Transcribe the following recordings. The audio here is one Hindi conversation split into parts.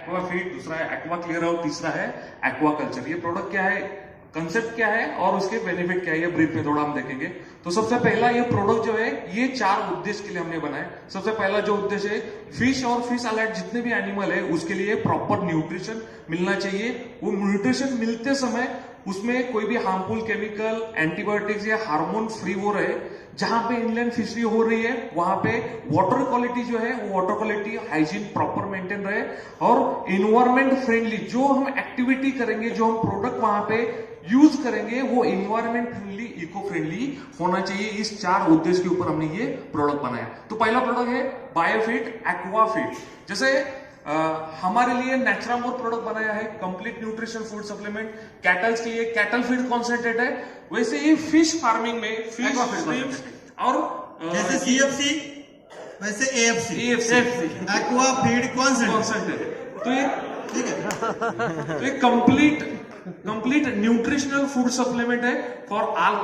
एक्वाफीड, दूसरा है एक्वा क्लियर और तीसरा है एक्वाकल्चर। ये प्रोडक्ट क्या है, कंसेप्ट क्या है और उसके बेनिफिट क्या है, ये ब्रीफ में थोड़ा हम देखेंगे। तो सबसे पहला ये प्रोडक्ट जो है ये 4 उद्देश्य के लिए हमने बनाया। सबसे पहला जो उद्देश्य है, फिश और फिश अलाइड जितने भी एनिमल है उसके लिए प्रॉपर न्यूट्रिशन मिलना चाहिए। वो न्यूट्रिशन मिलते समय उसमें कोई भी हार्मफुल केमिकल, एंटीबायोटिक्स या हार्मोन फ्री वो रहे। जहां पे इनलैंड फिशरी हो रही है वहां पे वाटर क्वालिटी जो है वो water quality hygiene proper maintain रहे और इन्वायरमेंट फ्रेंडली जो हम एक्टिविटी करेंगे, जो हम प्रोडक्ट वहां पे यूज करेंगे वो इन्वायरमेंट फ्रेंडली, इको फ्रेंडली होना चाहिए। इस 4 उद्देश्य के ऊपर हमने ये प्रोडक्ट बनाया। तो पहला प्रोडक्ट है बायोफिट एक्वाफिट। जैसे हमारे लिए नेचुरामोर प्रोडक्ट बनाया है, complete nutrition food supplement. Kettles के लिए कैटल फीड कॉन्सेंट्रेट है, वैसे ही फिश फार्मिंग में फिश श्रिम्प्स और जैसे सीएफसी वैसे एएफसी एक्वा फीड कॉन्सेंट्रेट। तो ये ठीक है, तो ये कंप्लीट न्यूट्रिशनल फूड सप्लीमेंट है for all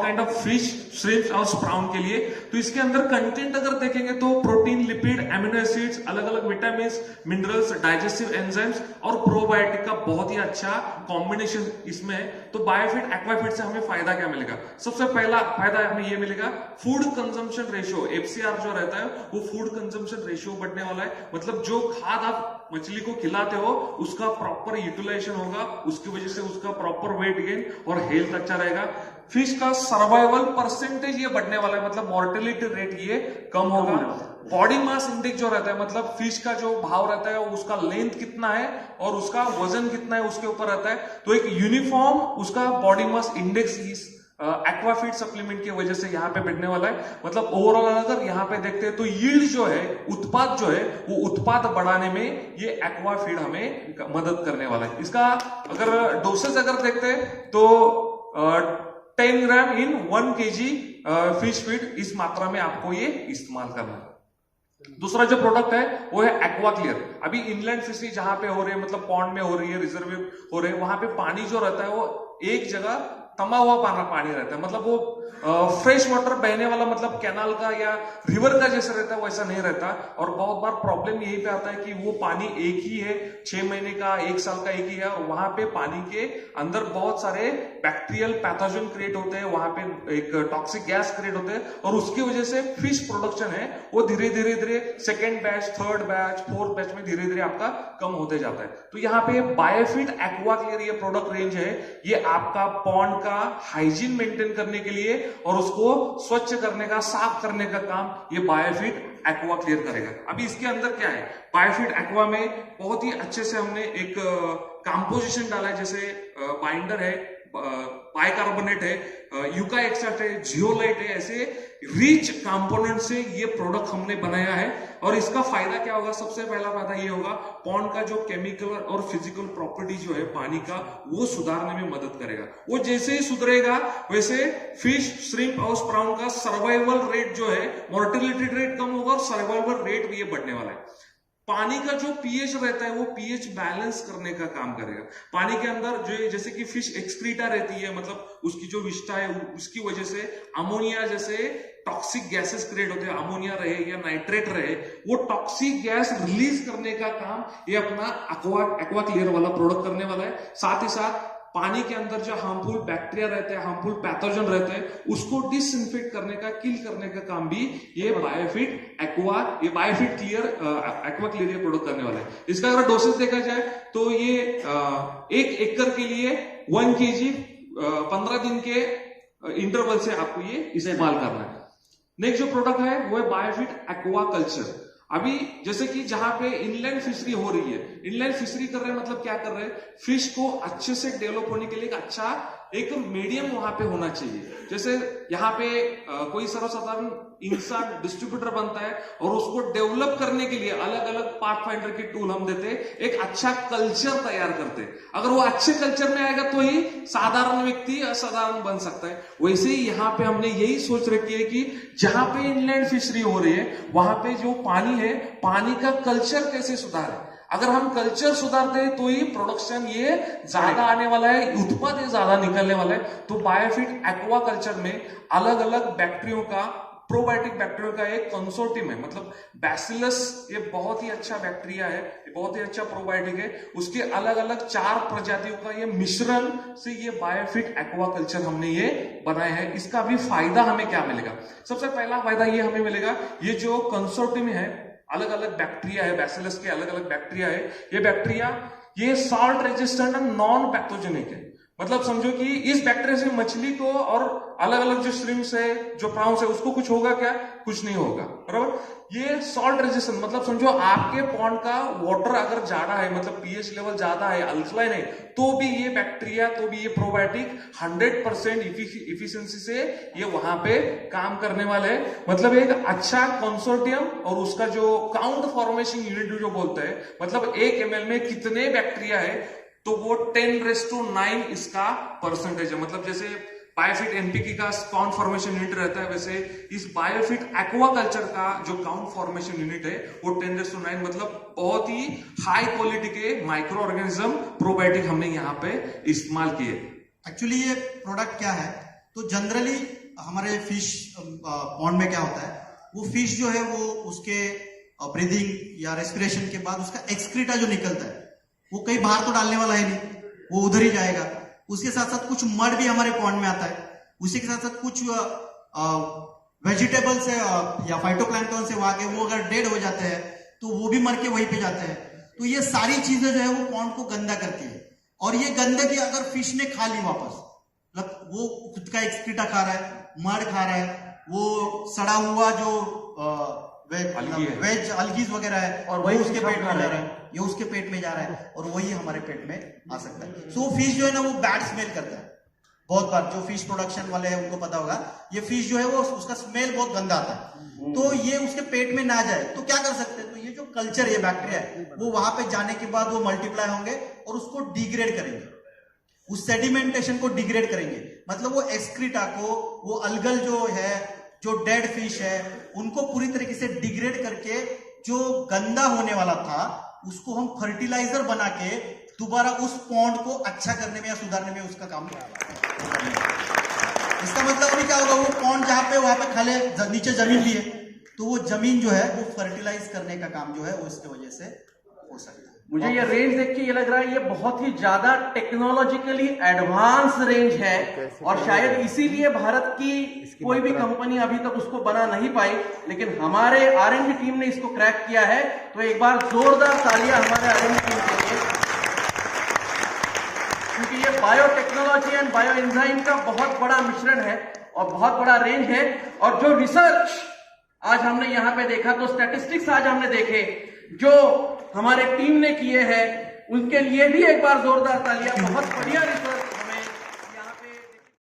kind of fish, shrimps और स्प्राउन के लिए। तो इसके अंदर कंटेंट अगर देखेंगे तो प्रोटीन, लिपिड, एमिनो एसिड्स, अलग अलग विटामिन, मिनरल्स, डाइजेस्टिव एंजाइम्स और प्रोबायोटिक का बहुत ही अच्छा कॉम्बिनेशन इसमें है। तो बायोफिट एक्वाफिट से हमें फायदा क्या मिलेगा? सबसे पहला फायदा हमें ये मिलेगा, फूड कंजम्पशन रेशियो, एफसीआर जो रहता है वो फूड कंजम्पशन रेशियो बढ़ने वाला है। मतलब जो खाद आप मछली को खिलाते हो उसका प्रॉपर यूटिलाइजेशन होगा, उसकी वजह से उसका प्रॉपर वेट गेन और हेल्थ अच्छा रहेगा। फिश का सर्वाइवल परसेंटेज ये बढ़ने वाला है, मतलब मॉर्टेलिटी रेट ये कम होगा। बॉडी मास इंडेक्स जो रहता है, मतलब फिश का जो भाव रहता है उसका लेंथ कितना है और उसका वजन कितना है उसके ऊपर रहता है। तो एक यूनिफॉर्म उसका बॉडी मास इंडेक्स इस एक्वाफीड सप्लीमेंट की वजह से यहाँ पे बढ़ने वाला है। मतलब ओवरऑल अगर यहाँ पे देखते हैं तो यील्ड जो है, उत्पाद जो है वो उत्पाद बढ़ाने में ये एक्वाफीड हमें मदद करने वाला है। इसका अगर डोसेज अगर देखते हैं तो 10 ग्राम इन 1 kg फिश फीड, इस मात्रा में आपको ये इस्तेमाल करना है। दूसरा जो प्रोडक्ट है वो है एक्वा क्लियर। अभी इनलैंड फिशरी जहां पे हो रही है, मतलब पॉन्ड में हो रही है, रिजर्व हो रहे हैं, वहां पे पानी जो रहता है वो एक जगह थमा हुआ पानी रहता है। मतलब वो फ्रेश वाटर बहने वाला, मतलब कैनाल का या रिवर का जैसा रहता है वैसा नहीं रहता। और बहुत बार प्रॉब्लम यही पे आता है कि वो पानी एक ही है, 6 महीने का, 1 साल का एक ही है, और वहां पे पानी के अंदर बहुत सारे बैक्टीरियल पैथोजन क्रिएट होते हैं, वहां पे एक टॉक्सिक गैस क्रिएट होते हैं और उसकी वजह से फिश प्रोडक्शन है वो धीरे धीरे second batch, third batch, fourth batch में धीरे धीरे आपका कम होते जाता है। तो यहाँ पे बायोफिट एक्वा क्लियर ये प्रोडक्ट रेंज है, ये आपका पॉन्ड का हाइजीन मेंटेन करने के लिए और उसको स्वच्छ करने का, साफ करने का काम ये बायोफिट एक्वा क्लियर करेगा। अभी इसके अंदर क्या है, बायोफिट एक्वा में बहुत ही अच्छे से हमने एक कंपोजिशन डाला है, जैसे बाइंडर है, बाइकार्बोनेट है, यूका एक्सट्रैक्ट है, जियोलाइट है, ऐसे रिच कंपोनेंट से ये प्रोडक्ट हमने बनाया है। और इसका फायदा क्या होगा? सबसे पहला फायदा ये होगा, पॉन्ड का जो केमिकल और फिजिकल प्रॉपर्टी जो है पानी का, वो सुधारने में मदद करेगा। वो जैसे ही सुधरेगा वैसे फिश, श्रिम्प और स्प्राउन का सर्वाइवल रेट जो है, मोर्टेलिटी रेट कम होगा और सर्वाइवल रेट भी ये बढ़ने वाला है। पानी का जो पीएच रहता है वो पीएच बैलेंस करने का काम करेगा। पानी के अंदर जो जैसे कि फिश एक्सक्रीटा रहती है, मतलब उसकी जो विष्ठा है उसकी वजह से अमोनिया जैसे टॉक्सिक गैसेस क्रिएट होते हैं, अमोनिया रहे या नाइट्रेट रहे, वो टॉक्सिक गैस रिलीज करने का काम ये अपना एक्वा क्लियर वाला प्रोडक्ट करने वाला है। साथ ही साथ पानी के अंदर जो हार्मफुल बैक्टीरिया रहते हैं, हार्मफुल पैथोजन रहते हैं, उसको डिसइंफेक्ट करने का, किल करने का काम भी ये बायोफिट क्लियर एक्वा क्लियर ये प्रोडक्ट करने वाला है। इसका अगर डोसेज देखा जाए तो ये 1 एकड़ के लिए 1 kg 15 दिन के इंटरवल से आपको ये इस्तेमाल करना है। नेक्स्ट जो प्रोडक्ट है वो है बायोफिट एक्वा कल्चर। अभी जैसे कि जहां पे इनलैंड फिशरी हो रही है, इनलैंड फिशरी कर रहे हैं, मतलब क्या कर रहे हैं, फिश को अच्छे से डेवलप होने के लिए एक अच्छा एक मीडियम वहां पे होना चाहिए। जैसे यहाँ पे कोई सर्वसाधारण इंसान डिस्ट्रीब्यूटर बनता है और उसको डेवलप करने के लिए अलग अलग पाथफाइंडर की टूल हम देते हैं, एक अच्छा कल्चर तैयार करते हैं। अगर वो अच्छे कल्चर में आएगा तो ही साधारण व्यक्ति असाधारण बन सकता है। वैसे ही यहाँ पे हमने यही सोच रखी है कि जहां पे इनलैंड फिशरी हो रही है वहां पे जो पानी है, पानी का कल्चर कैसे सुधारे। अगर हम कल्चर सुधारते हैं तो ही प्रोडक्शन ये ज्यादा आने वाला है, उत्पाद ये ज्यादा निकलने वाला है। तो बायोफिट एक्वा कल्चर में अलग अलग बैक्टीरियो का प्रोबायोटिक बैक्टीरिया का एक कंसोर्टियम है। मतलब बैसिलस ये बहुत ही अच्छा बैक्टीरिया है, ये बहुत ही अच्छा प्रोबायोटिक है। उसके अलग अलग 4 प्रजातियों का ये मिश्रण से ये बायोफिट एक्वाकल्चर हमने ये बनाया है। इसका भी फायदा हमें क्या मिलेगा? सबसे पहला फायदा ये हमें मिलेगा, ये जो कंसोर्टियम है, अलग अलग बैक्टीरिया है, बैसिलस के अलग अलग बैक्टीरिया है, ये बैक्टीरिया ये salt resistant and non pathogenic है। मतलब समझो कि इस बैक्टीरिया से मछली को और अलग अलग जो श्रिम्प्स है, जो प्राउंस है, उसको कुछ होगा क्या? कुछ नहीं होगा, बराबर। ये सॉल्ट रेजिस्टेंट, मतलब समझो आपके पॉन्ड का वाटर अगर ज्यादा है, मतलब पीएच लेवल ज्यादा है, अल्कलाइन है, तो भी ये बैक्टीरिया, तो भी ये प्रोबायोटिक 100% इफिशिएंसी से ये वहां पे काम करने वाले हैं। मतलब एक अच्छा कंसोर्टियम और उसका जो काउंट फॉर्मेशन यूनिट जो बोलते हैं, मतलब 1 ml में कितने बैक्टीरिया है, तो वो 10⁹ इसका परसेंटेज है। मतलब जैसे बायोफिट एनपीके का काउंट फॉर्मेशन यूनिट रहता है, वैसे इस बायोफिट एक्वाकल्चर का जो काउंट फॉर्मेशन यूनिट है वो 10⁹, मतलब बहुत ही हाई क्वालिटी के माइक्रो ऑर्गेनिज्म प्रोबायोटिक हमने यहाँ पे इस्तेमाल किए। एक्चुअली ये प्रोडक्ट क्या है, तो जनरली हमारे फिश पॉन्ड में क्या होता है, वो फिश जो है वो उसके ब्रीदिंग या रेस्पिरेशन के बाद उसका एक्सक्रीटा जो निकलता है वो कहीं बाहर तो डालने वाला है नहीं, वो उधर ही जाएगा। उसके साथ साथ कुछ मड भी हमारे पॉन्ड में आता है, उसी के साथ साथ कुछ वेजिटेबल्स है या फाइटोप्लैंक्टन से वहां के, वो अगर डेड हो जाते हैं तो वो भी मर के वहीं पे जाते हैं। तो ये सारी चीजें जो है वो पॉन्ड को गंदा करती है, और ये गंदगी अगर फिश ने खा ली वापस, मतलब वो खुद का एक्सक्रीटा खा रहा है, मड खा रहा है, वो सड़ा हुआ जो वेज अलगीज वगैरह है, और वही उसके पेट में जा रहा है, ये उसके पेट में जा रहा है, और वही हमारे पेट में आ सकता है। सो फिश जो है ना वो बैड स्मेल करता है। बहुत बार जो फिश प्रोडक्शन वाले हैं उनको पता होगा, ये फिश जो है वो उसका स्मेल बहुत गंदा आता है, तो ये उसके पेट में ना जाए तो क्या कर सकते हैं, तो ये जो कल्चर है, बैक्टीरिया है, वो वहां पे जाने के बाद वो मल्टीप्लाई होंगे और उसको डिग्रेड करेंगे, उस सेडिमेंटेशन को डिग्रेड करेंगे। मतलब वो एक्सक्रीटा को, वो अलगल जो है, जो डेड फिश है, उनको पूरी तरीके से डिग्रेड करके जो गंदा होने वाला था उसको हम फर्टिलाइजर बना के दोबारा उस पॉन्ड को अच्छा करने में या सुधारने में उसका काम करेगा। इसका मतलब अभी क्या होगा, वो पॉन्ड जहां पे, वहां पे खाले नीचे जमीन भी है, तो वो जमीन जो है वो फर्टिलाइज करने का काम जो है वो इसकी वजह से हो सकता है। मुझे ये रेंज देख के ये लग रहा है ये बहुत ही ज्यादा टेक्नोलॉजिकली एडवांस रेंज है, और शायद इसीलिए भारत की कोई भी कंपनी अभी तक उसको बना नहीं पाई, लेकिन हमारे R&D टीम ने इसको क्रैक किया है। तो एक बार जोरदार तालियां हमारे R&D टीम के लिए, क्योंकि ये बायोटेक्नोलॉजी एंड बायो एंजाइम का बहुत बड़ा मिश्रण है और बहुत बड़ा रेंज है। और जो रिसर्च आज हमने यहाँ पे देखा, तो स्टैटिस्टिक्स आज हमने देखे जो हमारे टीम ने किए हैं, उनके लिए भी एक बार जोरदार तालियां। बहुत बढ़िया रिसर्च